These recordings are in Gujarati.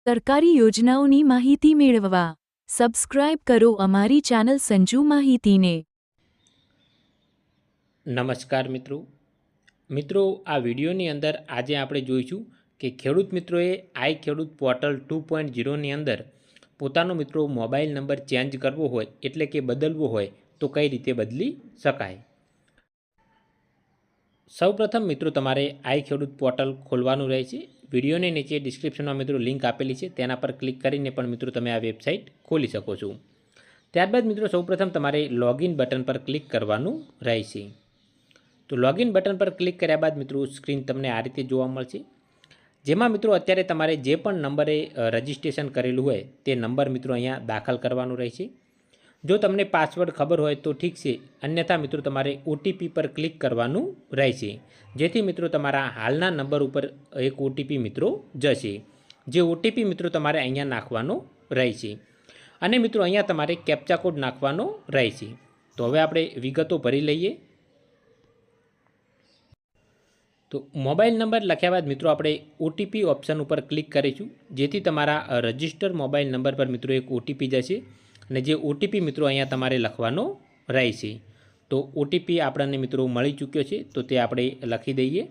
સરકારી યોજનાઓની માહિતી મેળવવા સબસ્ક્રાઇબ કરો અમારી ચેનલ સંજુ માહિતીને। નમસ્કાર મિત્રો આ વિડીયોની અંદર આજે આપણે જોઈશું કે ખેડૂત મિત્રોએ આઈ ખેડૂત પોર્ટલ 2.0ની અંદર પોતાનો મિત્રો મોબાઈલ નંબર ચેન્જ કરવો હોય એટલે કે બદલવો હોય તો કઈ રીતે બદલી શકાય। સૌપ્રથમ મિત્રો તમારે આઈ ખેડૂત પોર્ટલ ખોલવાનું રહેશે। વિડીયોની નીચે ડિસ્ક્રિપ્શનમાં મિત્રો લિંક આપેલી છે, તેના પર ક્લિક કરીને પણ મિત્રો તમે આ વેબસાઇટ ખોલી શકો છો। ત્યારબાદ મિત્રો સૌપ્રથમ તમારે લોગિન બટન પર ક્લિક કરવાનું રહેશે। તો લોગિન બટન પર ક્લિક કર્યા બાદ મિત્રો સ્ક્રીન તમને આ રીતે જોવા મળશે, જેમાં મિત્રો અત્યારે તમારે જે પણ નંબરે રજિસ્ટ્રેશન કરેલું હોય તે નંબર મિત્રો અહીંયા દાખલ કરવાનું રહેશે। જો તમને પાસવર્ડ ખબર હોય તો ઠીક છે, અન્યથા મિત્રો તમારે ઓટીપી પર ક્લિક કરવાનું રહેશે, જેથી મિત્રો તમારા હાલના નંબર ઉપર એક ઓટીપી મિત્રો જશે, જે ઓટીપી મિત્રો તમારે અહીંયા નાખવાનો રહેશે અને મિત્રો અહીંયા તમારે કેપ્ચા કોડ નાખવાનો રહેશે। તો હવે આપણે વિગતો ભરી લઈએ। તો મોબાઈલ નંબર લખ્યા બાદ મિત્રો આપણે ઓટીપી ઓપ્શન ઉપર ક્લિક કરીશું, જેથી તમારા રજિસ્ટર મોબાઈલ નંબર પર મિત્રો એક ઓટીપી જશે અને જે ઓટીપી મિત્રો અહીંયા તમારે લખવાનો રહેશે। તો ઓટીપી આપણને મિત્રો મળી ચૂક્યો છે, તો તે આપણે લખી દઈએ।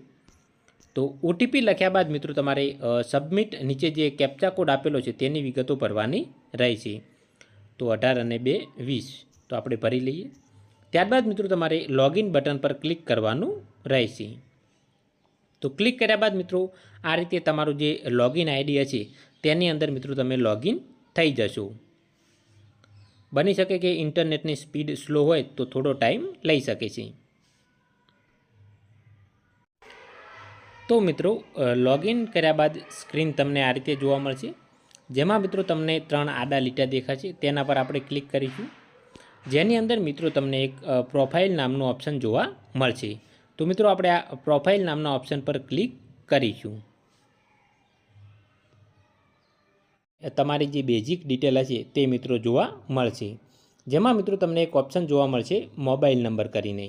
તો ઓટીપી લખ્યા બાદ મિત્રો તમારે સબમિટ નીચે જે કેપ્ચા કોડ આપેલો છે તેની વિગતો ભરવાની રહેશે। તો 18 અને 2 20 તો આપણે ભરી લઈએ। ત્યારબાદ મિત્રો તમારે લોગિન બટન પર ક્લિક કરવાનું રહેશે। તો ક્લિક કર્યા બાદ મિત્રો આ રીતે તમારું જે લોગિન આઈડી હશે તેની અંદર મિત્રો તમે લોગિન થઈ જશો। બની શકે કે ઇન્ટરનેટની સ્પીડ સ્લો હોય તો થોડો ટાઈમ લઈ શકે છે। તો મિત્રો લોગિન કર્યા બાદ સ્ક્રીન તમને આ રીતે જોવા મળશે, જેમાં મિત્રો તમને 3 આડા લીટા દેખાશે, તેના પર આપણે ક્લિક કરીશું, જેની અંદર મિત્રો તમને એક પ્રોફાઇલ નામનું ઓપ્શન જોવા મળશે। તો મિત્રો આપણે આ પ્રોફાઇલ નામના ઓપ્શન પર ક્લિક કરીશું। તમારી જે બેઝિક ડિટેલ હશે તે મિત્રો જોવા મળશે, જેમાં મિત્રો તમને એક ઓપ્શન જોવા મળશે મોબાઈલ નંબર કરીને।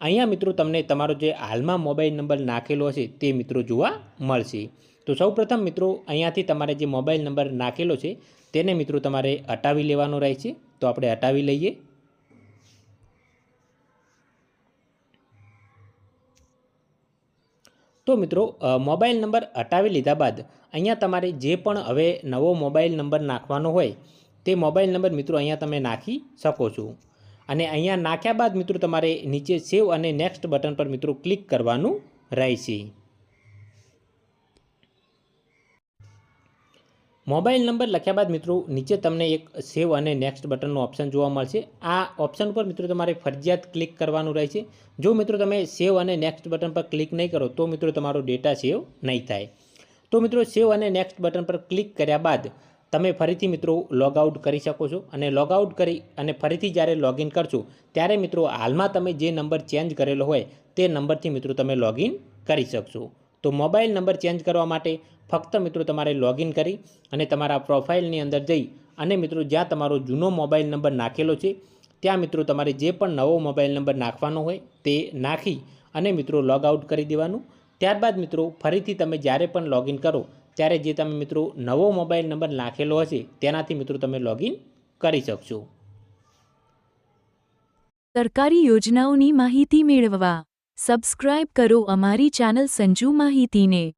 અહીંયા મિત્રો તમને તમારો જે હાલમાં મોબાઈલ નંબર નાખેલો હશે તે મિત્રો જોવા મળશે। તો સૌપ્રથમ મિત્રો અહીંયાથી તમારે જે મોબાઈલ નંબર નાખેલો છે તેને મિત્રો તમારે હટાવી લેવાનો રહેશે। તો આપણે હટાવી લઈએ। તો મિત્રો મોબાઈલ નંબર હટાવી લીધા બાદ અહીંયા તમારે જે પણ હવે નવો મોબાઈલ નંબર નાખવાનો હોય તે મોબાઈલ નંબર મિત્રો અહીંયા તમે નાખી શકો છો અને અહીંયા નાખ્યા બાદ મિત્રો તમારે નીચે સેવ અને નેક્સ્ટ બટન પર મિત્રો ક્લિક કરવાનું રહેશે। મોબાઈલ નંબર લખ્યા બાદ મિત્રો નીચે તમને એક સેવ અને નેક્સ્ટ બટનનું ઓપ્શન જોવા મળશે। આ ઓપ્શન પર મિત્રો તમારે ફરજિયાત ક્લિક કરવાનું રહેશે। જો મિત્રો તમે સેવ અને નેક્સ્ટ બટન પર ક્લિક નહીં કરો તો મિત્રો તમારો ડેટા સેવ નહીં થાય। તો મિત્રો સેવ અને નેક્સ્ટ બટન પર ક્લિક કર્યા બાદ તમે ફરીથી મિત્રો લોગઆઉટ કરી શકો છો અને લોગઆઉટ કરી અને ફરીથી જ્યારે લોગિન કરશો ત્યારે મિત્રો હાલમાં તમે જે નંબર ચેન્જ કરેલો હોય તે નંબરથી મિત્રો તમે લોગિન કરી શકશો। તો મોબાઈલ નંબર ચેન્જ કરવા માટે ફક્ત મિત્રો તમારે લોગિન કરી અને તમારા પ્રોફાઇલની અંદર જઈ અને મિત્રો જ્યાં તમારો જૂનો મોબાઈલ નંબર નાખેલો છે ત્યાં મિત્રો તમારે જે પણ નવો મોબાઈલ નંબર નાખવાનો હોય તે નાખી અને મિત્રો લોગઆઉટ કરી દેવાનું। ત્યારબાદ મિત્રો ફરીથી તમે જ્યારે પણ લોગિન કરો ત્યારે જે તમે મિત્રો નવો મોબાઈલ નંબર નાખેલો હશે તેનાથી મિત્રો તમે લોગિન કરી શકશો। સરકારી યોજનાઓની માહિતી મેળવવા સબસ્ક્રાઇબ કરો અમારી ચેનલ સંજુ માહિતીને।